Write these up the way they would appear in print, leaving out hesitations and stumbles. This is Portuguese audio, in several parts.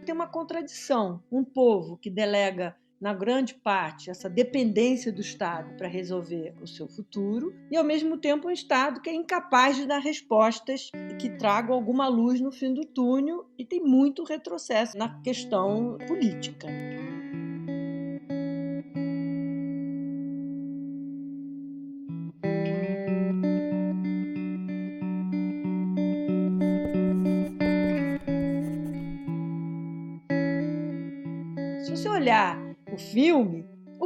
tem uma contradição. Um povo que delega, na grande parte, essa dependência do Estado para resolver o seu futuro e, ao mesmo tempo, um Estado que é incapaz de dar respostas que tragam alguma luz no fim do túnel e tem muito retrocesso na questão política. Se você olhar o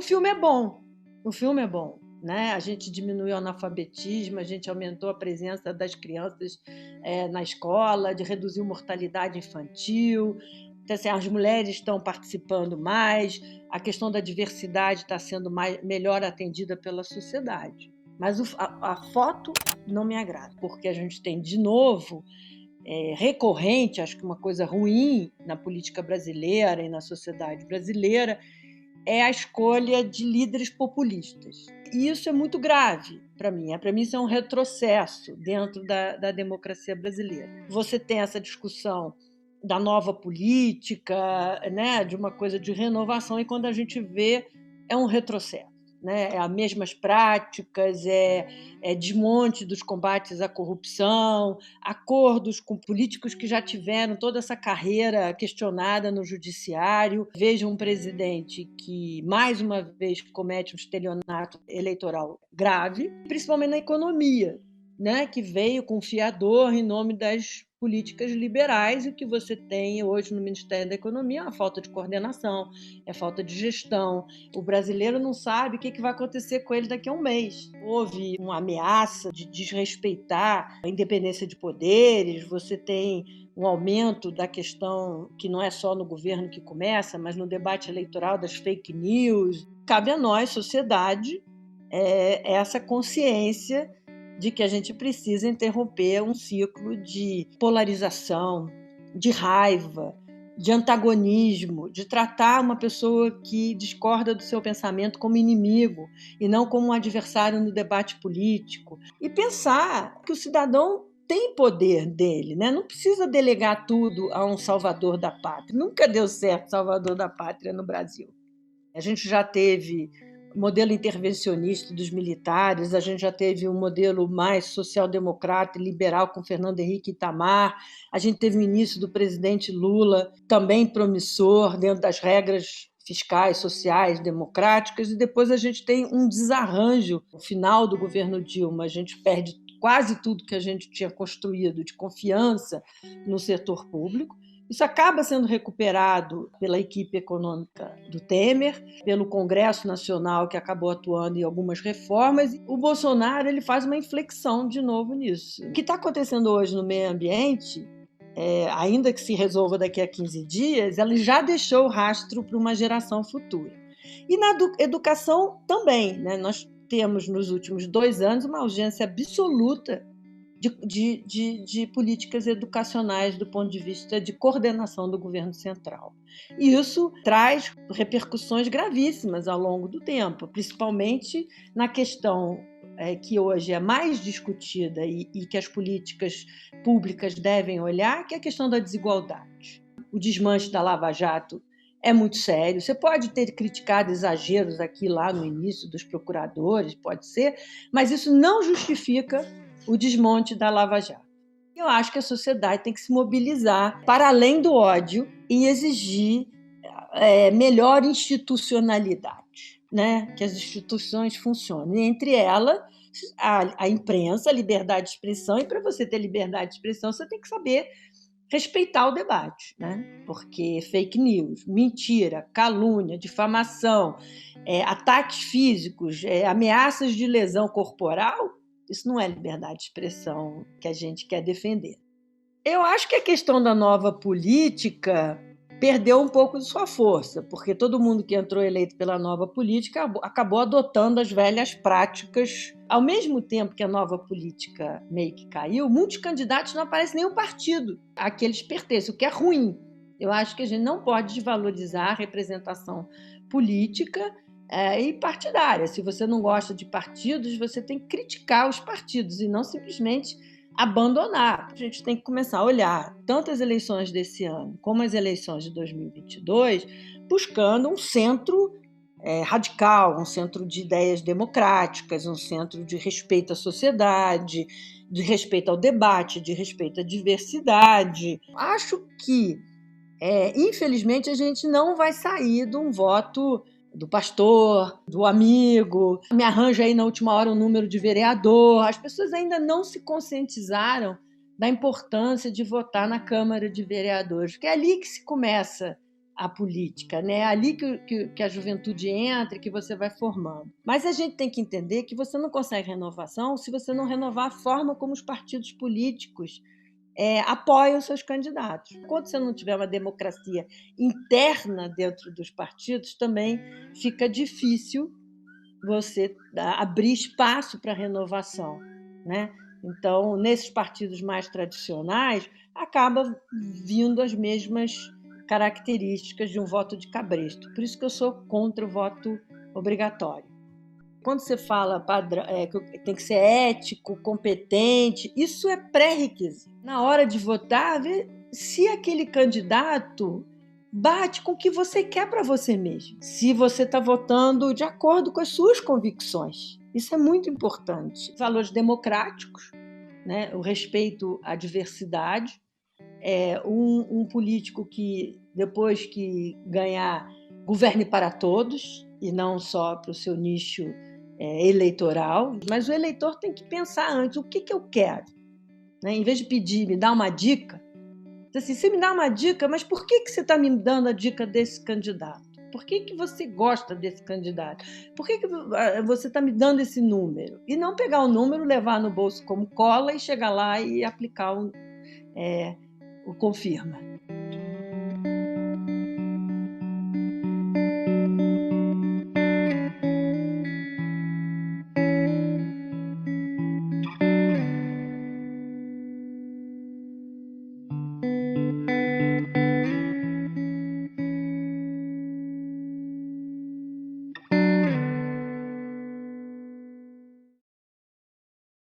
filme é bom. O filme é bom, né? A gente diminuiu o analfabetismo, a gente aumentou a presença das crianças na escola, de reduzir a mortalidade infantil. Então, assim, as mulheres estão participando mais, a questão da diversidade está sendo melhor atendida pela sociedade. Mas a foto não me agrada, porque a gente tem, de novo, recorrente, acho que uma coisa ruim na política brasileira e na sociedade brasileira, é a escolha de líderes populistas. E isso é muito grave para mim. Para mim, isso é um retrocesso dentro da democracia brasileira. Você tem essa discussão da nova política, né, de uma coisa de renovação, e quando a gente vê, é um retrocesso. Né? É as mesmas práticas, desmonte dos combates à corrupção, acordos com políticos que já tiveram toda essa carreira questionada no judiciário. Veja um presidente que, mais uma vez, comete um estelionato eleitoral grave, principalmente na economia, né? Que veio com fiador em nome das políticas liberais, e o que você tem hoje no Ministério da Economia é uma falta de coordenação, é falta de gestão. O brasileiro não sabe o que vai acontecer com ele daqui a um mês. Houve uma ameaça de desrespeitar a independência de poderes, você tem um aumento da questão que não é só no governo que começa, mas no debate eleitoral das fake news. Cabe a nós, sociedade, essa consciência de que a gente precisa interromper um ciclo de polarização, de raiva, de antagonismo, de tratar uma pessoa que discorda do seu pensamento como inimigo e não como um adversário no debate político. E pensar que o cidadão tem poder dele, né? Não precisa delegar tudo a um salvador da pátria. Nunca deu certo salvador da pátria no Brasil. A gente já teve modelo intervencionista dos militares, a gente já teve um modelo mais social-democrata e liberal com Fernando Henrique Itamar, a gente teve o início do presidente Lula, também promissor, dentro das regras fiscais, sociais, democráticas, e depois a gente tem um desarranjo. No final do governo Dilma, a gente perde quase tudo que a gente tinha construído de confiança no setor público. Isso acaba sendo recuperado pela equipe econômica do Temer, pelo Congresso Nacional, que acabou atuando em algumas reformas. O Bolsonaro ele faz uma inflexão de novo nisso. O que está acontecendo hoje no meio ambiente, ainda que se resolva daqui a 15 dias, ela já deixou o rastro para uma geração futura. E na educação também, né? Nós temos, nos últimos 2 anos, uma urgência absoluta de políticas educacionais do ponto de vista de coordenação do governo central. E isso traz repercussões gravíssimas ao longo do tempo, principalmente na questão que hoje é mais discutida e que as políticas públicas devem olhar, que é a questão da desigualdade. O desmanche da Lava Jato é muito sério. Você pode ter criticado exageros aqui lá no início dos procuradores, pode ser, mas isso não justifica o desmonte da Lava Jato. Eu acho que a sociedade tem que se mobilizar para além do ódio e exigir melhor institucionalidade, né? Que as instituições funcionem. Entre elas, a imprensa, a liberdade de expressão, e para você ter liberdade de expressão, você tem que saber respeitar o debate, né? Porque fake news, mentira, calúnia, difamação, ataques físicos, ameaças de lesão corporal, isso não é liberdade de expressão que a gente quer defender. Eu acho que a questão da nova política perdeu um pouco de sua força, porque todo mundo que entrou eleito pela nova política acabou adotando as velhas práticas. Ao mesmo tempo que a nova política meio que caiu, muitos candidatos não aparecem nem o partido a que eles pertencem, o que é ruim. Eu acho que a gente não pode desvalorizar a representação política e partidária. Se você não gosta de partidos, você tem que criticar os partidos e não simplesmente abandonar. A gente tem que começar a olhar tanto as eleições desse ano como as eleições de 2022, buscando um centro radical, um centro de ideias democráticas, um centro de respeito à sociedade, de respeito ao debate, de respeito à diversidade. Acho que, infelizmente, a gente não vai sair de um voto do pastor, do amigo, me arranja aí na última hora um número de vereador. As pessoas ainda não se conscientizaram da importância de votar na Câmara de Vereadores, porque é ali que se começa a política, né? É ali que a juventude entra, que você vai formando. Mas a gente tem que entender que você não consegue renovação se você não renovar a forma como os partidos políticos apoiam os seus candidatos. Quando você não tiver uma democracia interna dentro dos partidos, também fica difícil você abrir espaço para a renovação, né? Então, nesses partidos mais tradicionais, acaba vindo as mesmas características de um voto de cabresto. Por isso que eu sou contra o voto obrigatório. Quando você fala que tem que ser ético, competente, isso é pré-requisito. Na hora de votar, ver se aquele candidato bate com o que você quer para você mesmo. Se você está votando de acordo com as suas convicções. Isso é muito importante. Valores democráticos, né? O respeito à diversidade. Um político que, depois que ganhar, governe para todos e não só para o seu nicho eleitoral. Mas o eleitor tem que pensar antes, o que eu quero? Né? Em vez de pedir, me dá uma dica, assim, você me dá uma dica, mas por que você está me dando a dica desse candidato? Por que você gosta desse candidato? Por que você está me dando esse número? E não pegar o número, levar no bolso como cola e chegar lá e aplicar o confirma.